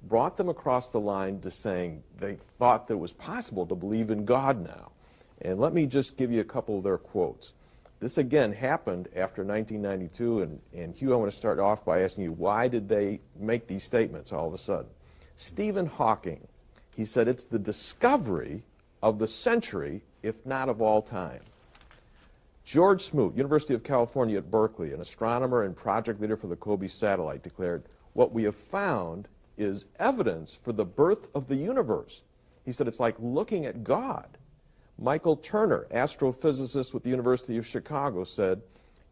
brought them across the line to saying they thought that it was possible to believe in God now. And let me just give you a couple of their quotes. This again happened after 1992, and Hugh, I want to start off by asking you, why did they make these statements all of a sudden? Stephen Hawking, he said, it's the discovery of the century, if not of all time. George Smoot, University of California at Berkeley, an astronomer and project leader for the Kobe satellite, declared, what we have found is evidence for the birth of the universe. He said it's like looking at God. Michael Turner, astrophysicist with the University of Chicago, said,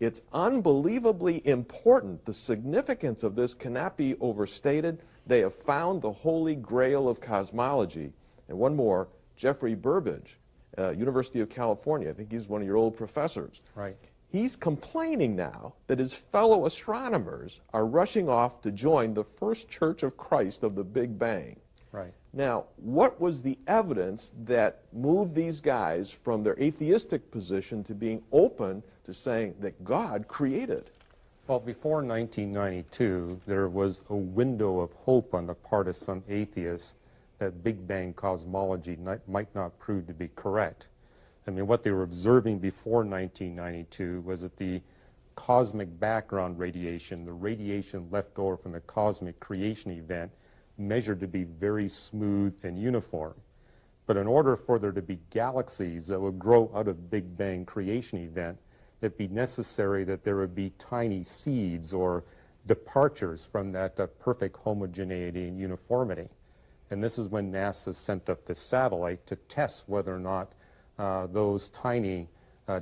it's unbelievably important. The significance of this cannot be overstated. They have found the holy grail of cosmology. And one more, Jeffrey Burbidge, University of California. I think he's one of your old professors. Right. He's complaining now that his fellow astronomers are rushing off to join the First Church of Christ of the Big Bang. Right. Now, what was the evidence that moved these guys from their atheistic position to being open to saying that God created? Well, before 1992, there was a window of hope on the part of some atheists that Big Bang cosmology might not prove to be correct. I mean, what they were observing before 1992 was that the cosmic background radiation, the radiation left over from the cosmic creation event, measured to be very smooth and uniform. But in order for there to be galaxies that would grow out of Big Bang creation event, it'd be necessary that there would be tiny seeds or departures from that perfect homogeneity and uniformity. And this is when NASA sent up this satellite to test whether or not those tiny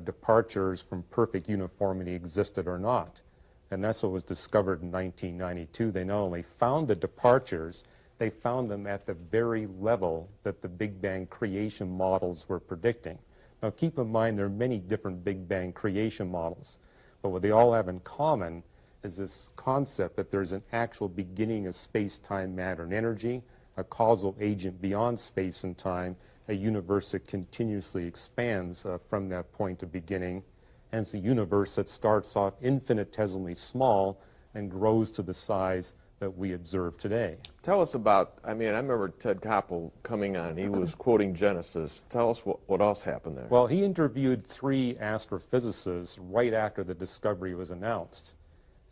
departures from perfect uniformity existed or not. And that's what was discovered in 1992. They not only found the departures, they found them at the very level that the Big Bang creation models were predicting. Now keep in mind there are many different Big Bang creation models, but what they all have in common is this concept that there's an actual beginning of space-time, matter, and energy, a causal agent beyond space and time, a universe that continuously expands from that point of beginning. And it's a universe that starts off infinitesimally small and grows to the size that we observe today. Tell us about, I mean, I remember Ted Koppel coming on. He was quoting Genesis. Tell us what else happened there. Well, he interviewed 3 astrophysicists right after the discovery was announced.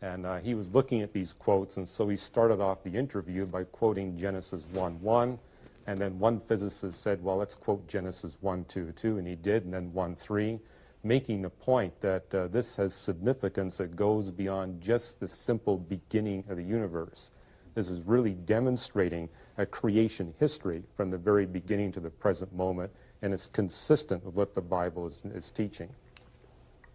And he was looking at these quotes, and so he started off the interview by quoting Genesis 1:1. And then one physicist said, well, let's quote Genesis 1:2, and he did, and then 1:3. Making the point that this has significance that goes beyond just the simple beginning of the universe. This is really demonstrating a creation history from the very beginning to the present moment, and it's consistent with what the Bible is teaching.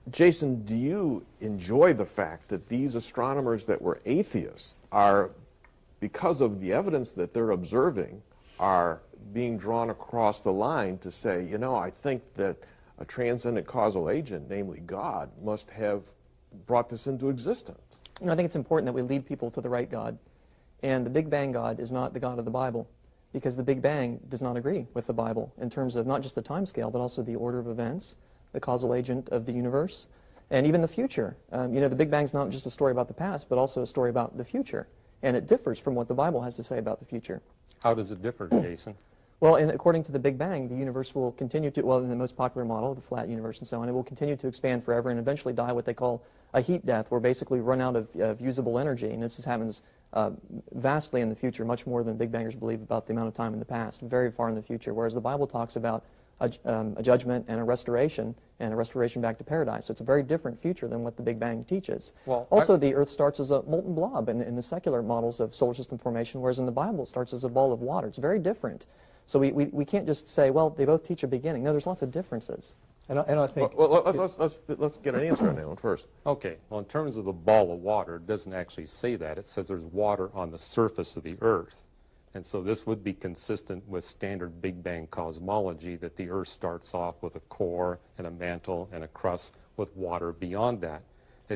Jason, do you enjoy the fact that these astronomers that were atheists are, because of the evidence that they're observing, are being drawn across the line to say, you know, I think that a transcendent causal agent, namely God, must have brought this into existence? You know, I think it's important that we lead people to the right God. And the Big Bang God is not the God of the Bible, because the Big Bang does not agree with the Bible in terms of not just the time scale, but also the order of events, the causal agent of the universe, and even the future. You know, the Big Bang's not just a story about the past, but also a story about the future. And it differs from what the Bible has to say about the future. How does it differ, Jason? Well, according to the Big Bang, the universe will continue to, well, in the most popular model, the flat universe and so on, it will continue to expand forever and eventually die what they call a heat death, where basically run out of usable energy. And this happens vastly in the future, much more than Big Bangers believe about the amount of time in the past, very far in the future, whereas the Bible talks about a judgment and a restoration back to paradise. So it's a very different future than what the Big Bang teaches. Well, also, the Earth starts as a molten blob in the secular models of solar system formation, whereas in the Bible it starts as a ball of water. It's very different. So we can't just say, well, they both teach a beginning. No, there's lots of differences. And I think... Well, let's get an answer on that one first. Okay. Well, in terms of the ball of water, it doesn't actually say that. It says there's water on the surface of the Earth. And so this would be consistent with standard Big Bang cosmology, that the Earth starts off with a core and a mantle and a crust with water beyond that.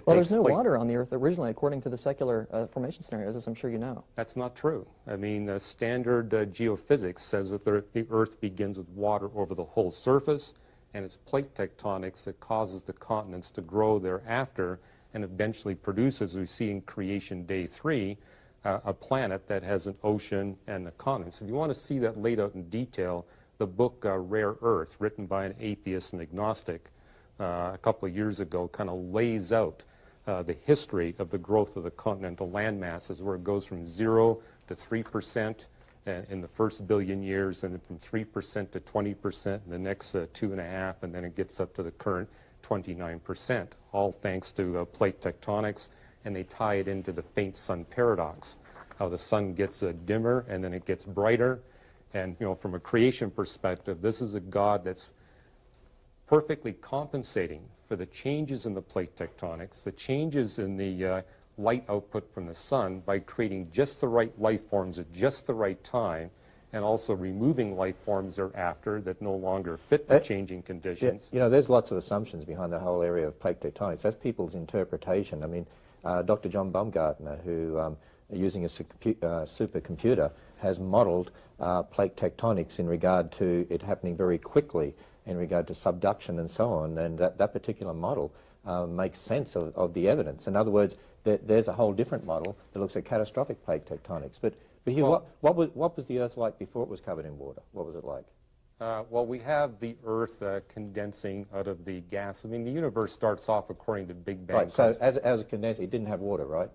Well, there's no water on the Earth originally, according to the secular formation scenarios, as I'm sure you know. That's not true. I mean, standard geophysics says that the Earth begins with water over the whole surface, and it's plate tectonics that causes the continents to grow thereafter and eventually produce, as we see in Creation Day 3, a planet that has an ocean and a continent. So if you want to see that laid out in detail, the book Rare Earth, written by an atheist and agnostic a couple of years ago, kind of lays out the history of the growth of the continental land masses, where it goes from 0 to 3% in the first billion years, and then from 3% to 20% in the next 2.5, and then it gets up to the current 29%, all thanks to plate tectonics, and they tie it into the faint sun paradox, how the sun gets dimmer and then it gets brighter. And from a creation perspective, this is a God that's perfectly compensating for the changes in the plate tectonics, the changes in the light output from the sun, by creating just the right life forms at just the right time, and also removing life forms thereafter that no longer fit the changing conditions. Yeah, there's lots of assumptions behind the whole area of plate tectonics. That's people's interpretation. I mean, Dr. John Baumgartner, who using a supercomputer, has modeled plate tectonics in regard to it happening very quickly, in regard to subduction and so on, and that particular model makes sense of the evidence. In other words, there's a whole different model that looks at catastrophic plate tectonics. But here, well, what was the Earth like before it was covered in water? What was it like? Well, we have the Earth condensing out of the gas. I mean, the universe starts off according to Big Bang. Right, so as it condensed, it didn't have water, right?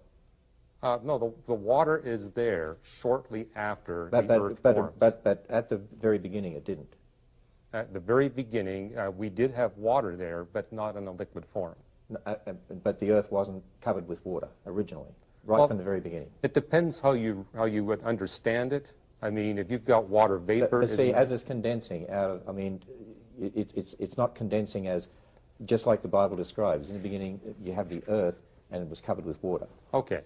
No, the water is there shortly after the Earth forms. But at the very beginning, it didn't. At the very beginning, we did have water there, but not in a liquid form. But the Earth wasn't covered with water originally, right from the very beginning. It depends how you would understand it. I mean, if you've got water vapor... But see, as it's condensing out of, I mean, it's not condensing as, just like the Bible describes. In the beginning, you have the Earth, and it was covered with water. Okay.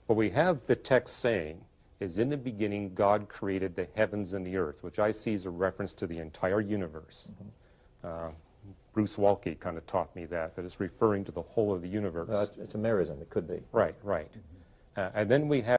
What we have the text saying is, in the beginning, God created the heavens and the earth, which I see as a reference to the entire universe. Mm-hmm. Bruce Walke kind of taught me that it's referring to the whole of the universe. It's a merism, it could be. Right, right. And then we have